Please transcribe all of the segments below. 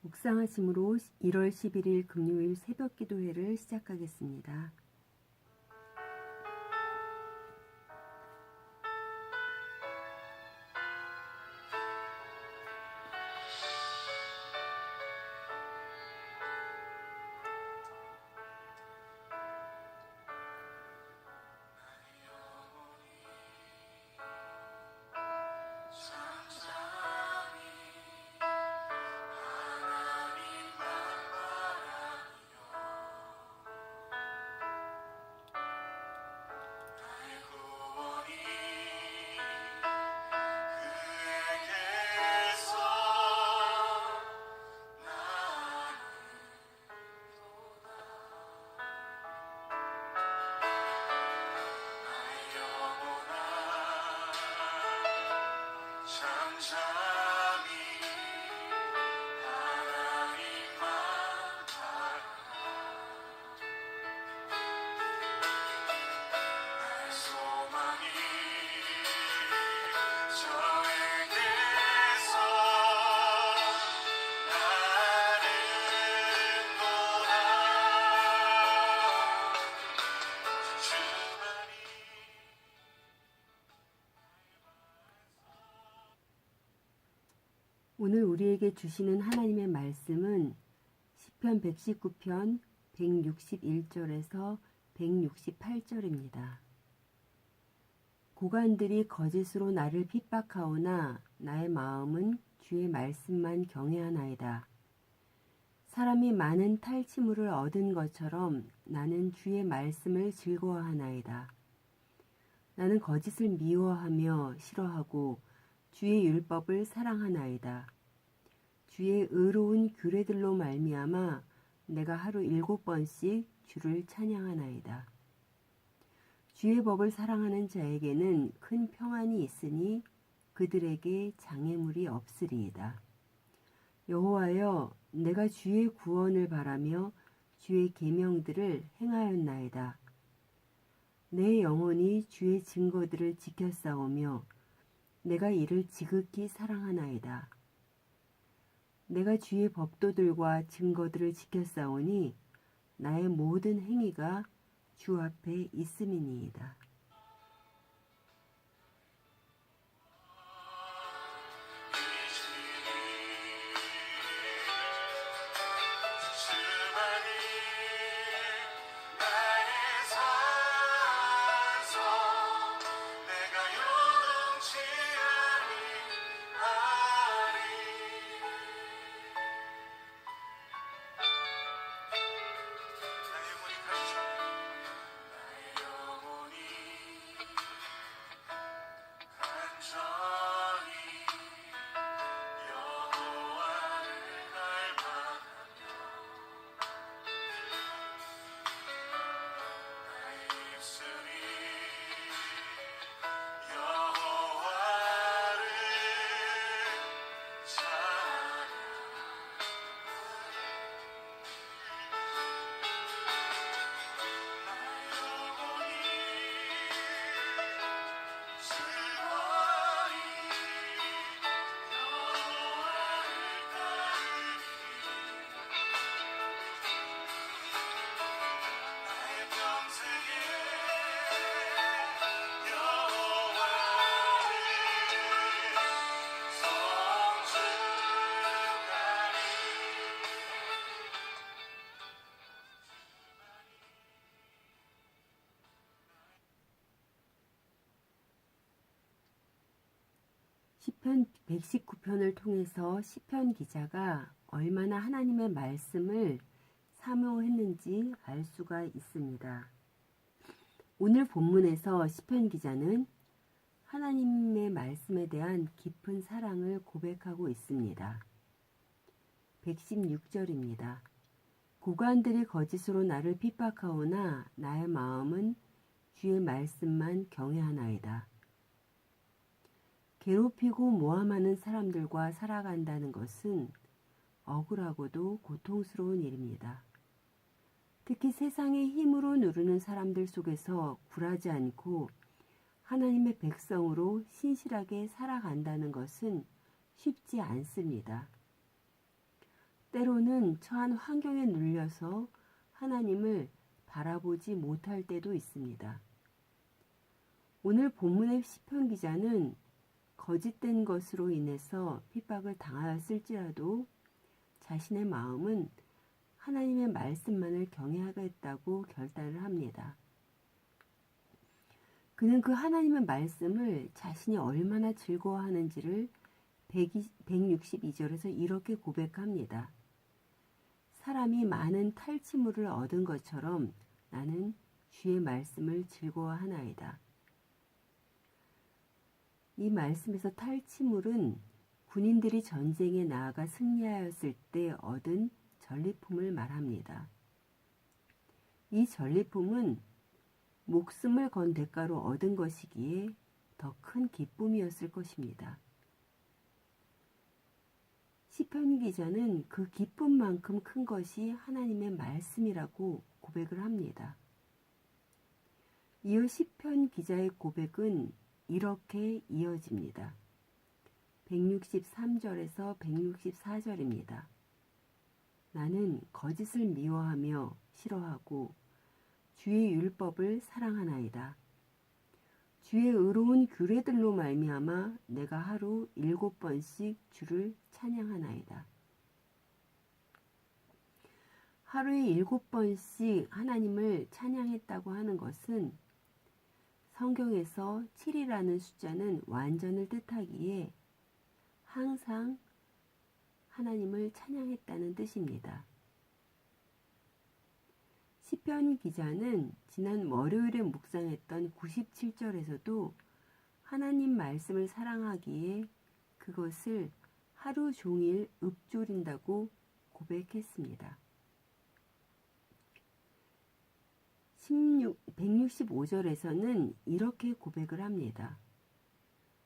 묵상하심으로 1월 11일 금요일 새벽 기도회를 시작하겠습니다. 오늘 우리에게 주시는 하나님의 말씀은 시편 119편 161절에서 168절입니다. 고관들이 거짓으로 나를 핍박하오나 나의 마음은 주의 말씀만 경외하나이다. 사람이 많은 탈취물을 얻은 것처럼 나는 주의 말씀을 즐거워하나이다. 나는 거짓을 미워하며 싫어하고 주의 율법을 사랑하나이다. 주의 의로운 규례들로 말미암아 내가 하루 7번씩 주를 찬양하나이다. 주의 법을 사랑하는 자에게는 큰 평안이 있으니 그들에게 장애물이 없으리이다. 여호와여, 내가 주의 구원을 바라며 주의 계명들을 행하였나이다. 내 영혼이 주의 증거들을 지켰사오며 내가 이를 지극히 사랑하나이다. 내가 주의 법도들과 증거들을 지켰사오니 나의 모든 행위가 주 앞에 있음이니이다. 시편 119편을 통해서 시편 기자가 얼마나 하나님의 말씀을 사모했는지 알 수가 있습니다. 오늘 본문에서 시편 기자는 하나님의 말씀에 대한 깊은 사랑을 고백하고 있습니다. 116절입니다. 고관들이 거짓으로 나를 핍박하오나 나의 마음은 주의 말씀만 경외하나이다. 괴롭히고 모함하는 사람들과 살아간다는 것은 억울하고도 고통스러운 일입니다. 특히 세상의 힘으로 누르는 사람들 속에서 굴하지 않고 하나님의 백성으로 신실하게 살아간다는 것은 쉽지 않습니다. 때로는 처한 환경에 눌려서 하나님을 바라보지 못할 때도 있습니다. 오늘 본문의 시편 기자는 거짓된 것으로 인해서 핍박을 당하였을지라도 자신의 마음은 하나님의 말씀만을 경외하겠다고 결단을 합니다. 그는 그 하나님의 말씀을 자신이 얼마나 즐거워하는지를 162절에서 이렇게 고백합니다. 사람이 많은 탈취물을 얻은 것처럼 나는 주의 말씀을 즐거워하나이다. 이 말씀에서 탈취물은 군인들이 전쟁에 나아가 승리하였을 때 얻은 전리품을 말합니다. 이 전리품은 목숨을 건 대가로 얻은 것이기에 더 큰 기쁨이었을 것입니다. 시편 기자는 그 기쁨만큼 큰 것이 하나님의 말씀이라고 고백을 합니다. 이어 시편 기자의 고백은 이렇게 이어집니다. 163절에서 164절입니다. 나는 거짓을 미워하며 싫어하고 주의 율법을 사랑하나이다. 주의 의로운 규례들로 말미암아 내가 하루 7번씩 주를 찬양하나이다. 하루에 7번씩 하나님을 찬양했다고 하는 것은 성경에서 7이라는 숫자는 완전을 뜻하기에 항상 하나님을 찬양했다는 뜻입니다. 시편 기자는 지난 월요일에 묵상했던 97절에서도 하나님 말씀을 사랑하기에 그것을 하루 종일 읊조린다고 고백했습니다. 165절에서는 이렇게 고백을 합니다.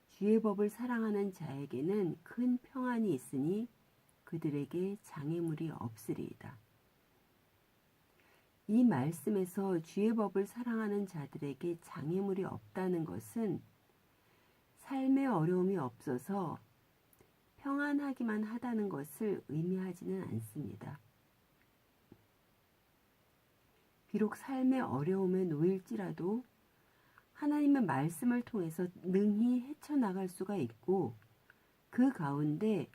주의 법을 사랑하는 자에게는 큰 평안이 있으니 그들에게 장애물이 없으리이다. 이 말씀에서 주의 법을 사랑하는 자들에게 장애물이 없다는 것은 삶의 어려움이 없어서 평안하기만 하다는 것을 의미하지는 않습니다. 비록 삶의 어려움에 놓일지라도 하나님의 말씀을 통해서 능히 헤쳐나갈 수가 있고 그 가운데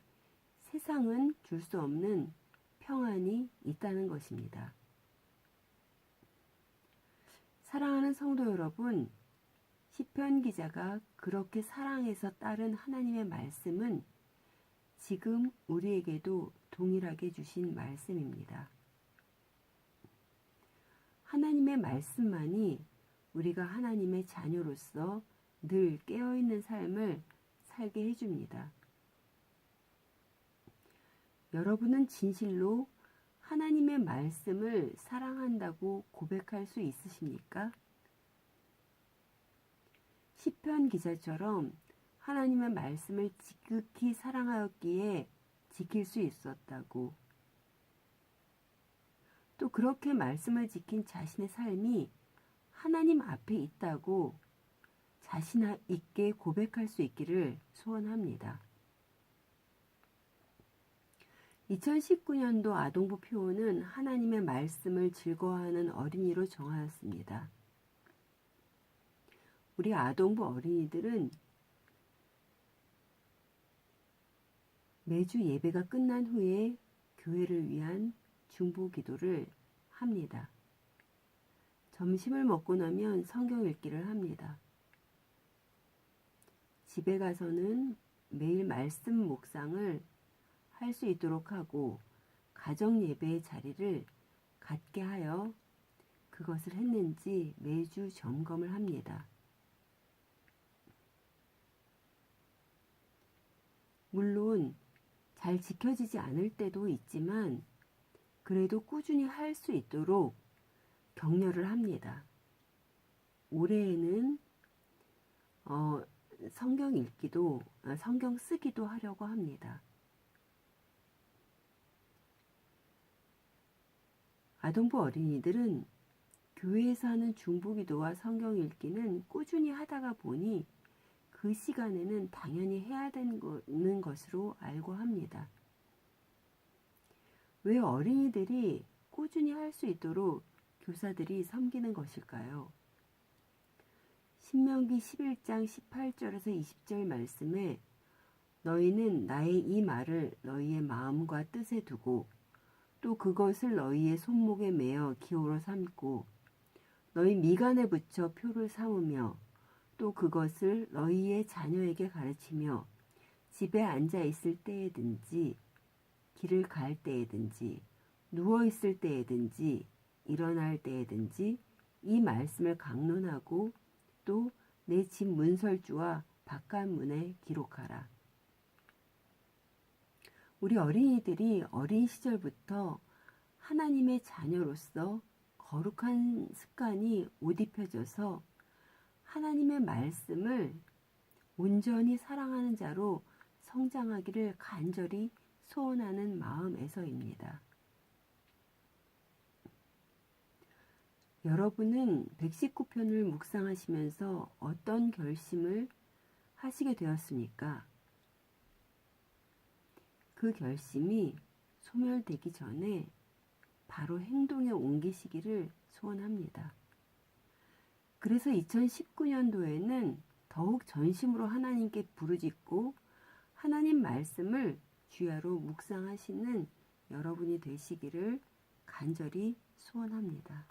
세상은 줄 수 없는 평안이 있다는 것입니다. 사랑하는 성도 여러분, 시편 기자가 그렇게 사랑해서 따른 하나님의 말씀은 지금 우리에게도 동일하게 주신 말씀입니다. 하나님의 말씀만이 우리가 하나님의 자녀로서 늘 깨어있는 삶을 살게 해줍니다. 여러분은 진실로 하나님의 말씀을 사랑한다고 고백할 수 있으십니까? 시편 기자처럼 하나님의 말씀을 지극히 사랑하였기에 지킬 수 있었다고, 또 그렇게 말씀을 지킨 자신의 삶이 하나님 앞에 있다고 자신 있게 고백할 수 있기를 소원합니다. 2019년도 아동부 표어는 하나님의 말씀을 즐거워하는 어린이로 정하였습니다. 우리 아동부 어린이들은 매주 예배가 끝난 후에 교회를 위한 중보 기도를 합니다. 점심을 먹고 나면 성경 읽기를 합니다. 집에 가서는 매일 말씀 묵상을 할 수 있도록 하고 가정 예배의 자리를 갖게 하여 그것을 했는지 매주 점검을 합니다. 물론 잘 지켜지지 않을 때도 있지만 그래도 꾸준히 할 수 있도록 격려를 합니다. 올해에는 성경 읽기도, 성경 쓰기도 하려고 합니다. 아동부 어린이들은 교회에서 하는 중보기도와 성경 읽기는 꾸준히 하다가 보니 그 시간에는 당연히 해야 되는 것으로 알고 합니다. 왜 어린이들이 꾸준히 할 수 있도록 교사들이 섬기는 것일까요? 신명기 11장 18절에서 20절 말씀에 너희는 나의 이 말을 너희의 마음과 뜻에 두고 또 그것을 너희의 손목에 매어 기호로 삼고 너희 미간에 붙여 표를 삼으며 또 그것을 너희의 자녀에게 가르치며 집에 앉아 있을 때에든지 길을 갈 때에든지 누워 있을 때에든지 일어날 때에든지 이 말씀을 강론하고 또 내 집 문설주와 바깥문에 기록하라. 우리 어린이들이 어린 시절부터 하나님의 자녀로서 거룩한 습관이 옷 입혀져서 하나님의 말씀을 온전히 사랑하는 자로 성장하기를 간절히 소원하는 마음에서입니다. 여러분은 119편을 묵상하시면서 어떤 결심을 하시게 되었습니까? 그 결심이 소멸되기 전에 바로 행동에 옮기시기를 소원합니다. 그래서 2019년도에는 더욱 전심으로 하나님께 부르짖고 하나님 말씀을 주야로 묵상하시는 여러분이 되시기를 간절히 소원합니다.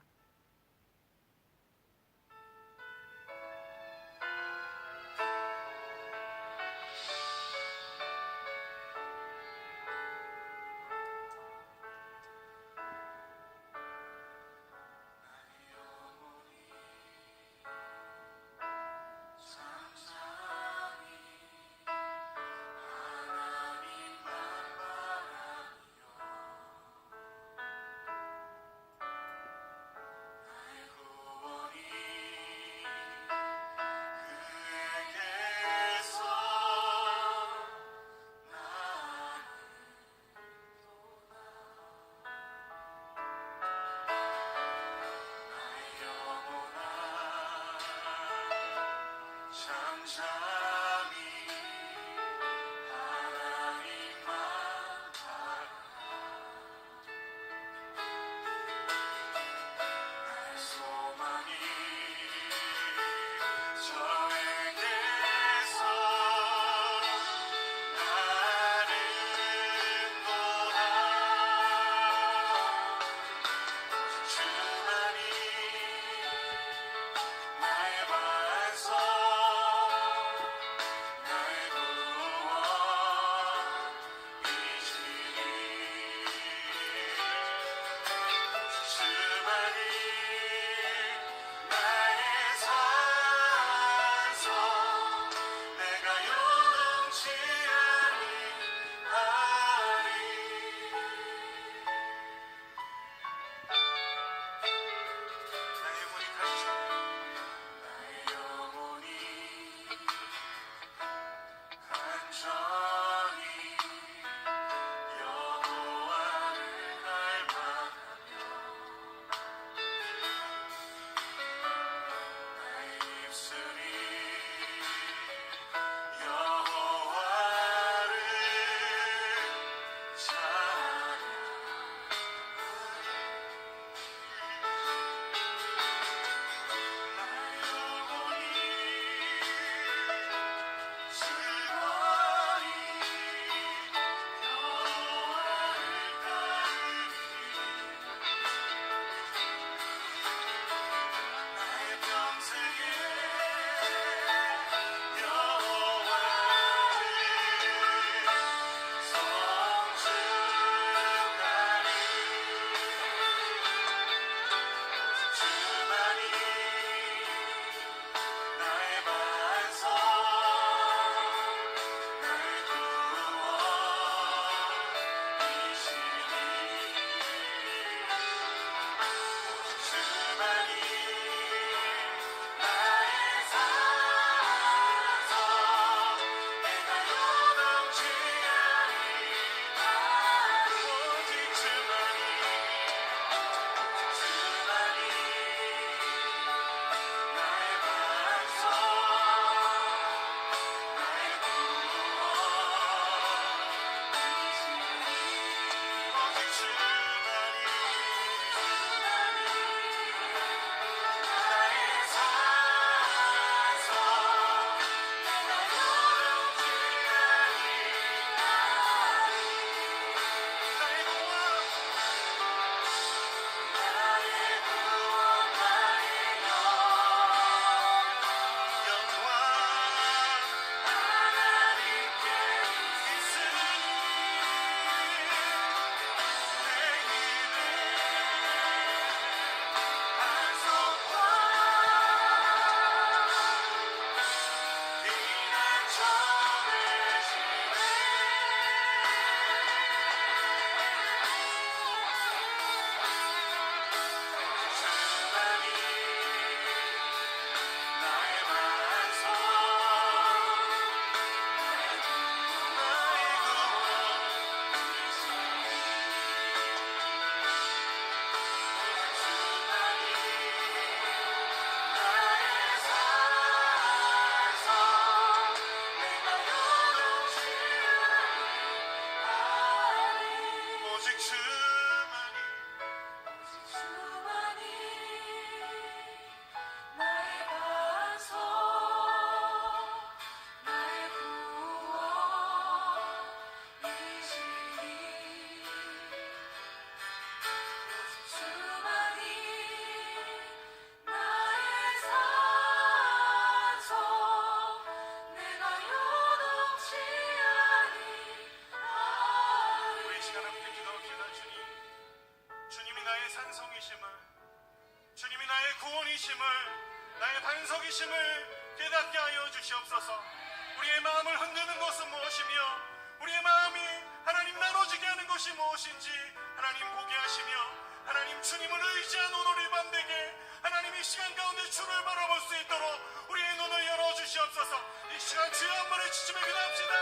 구원이심을, 주님이 나의 구원이심을, 나의 반석이심을 깨닫게 하여 주시옵소서. 우리의 마음을 흔드는 것은 무엇이며 우리의 마음이 하나님 나눠지게 하는 것이 무엇인지 하나님 보게 하시며, 하나님 주님을 의지한 오늘 이 밤 되게 하나님 이 시간 가운데 주를 바라볼 수 있도록 우리의 눈을 열어주시옵소서. 이 시간 주여 한 번에 주님을 기도합시다.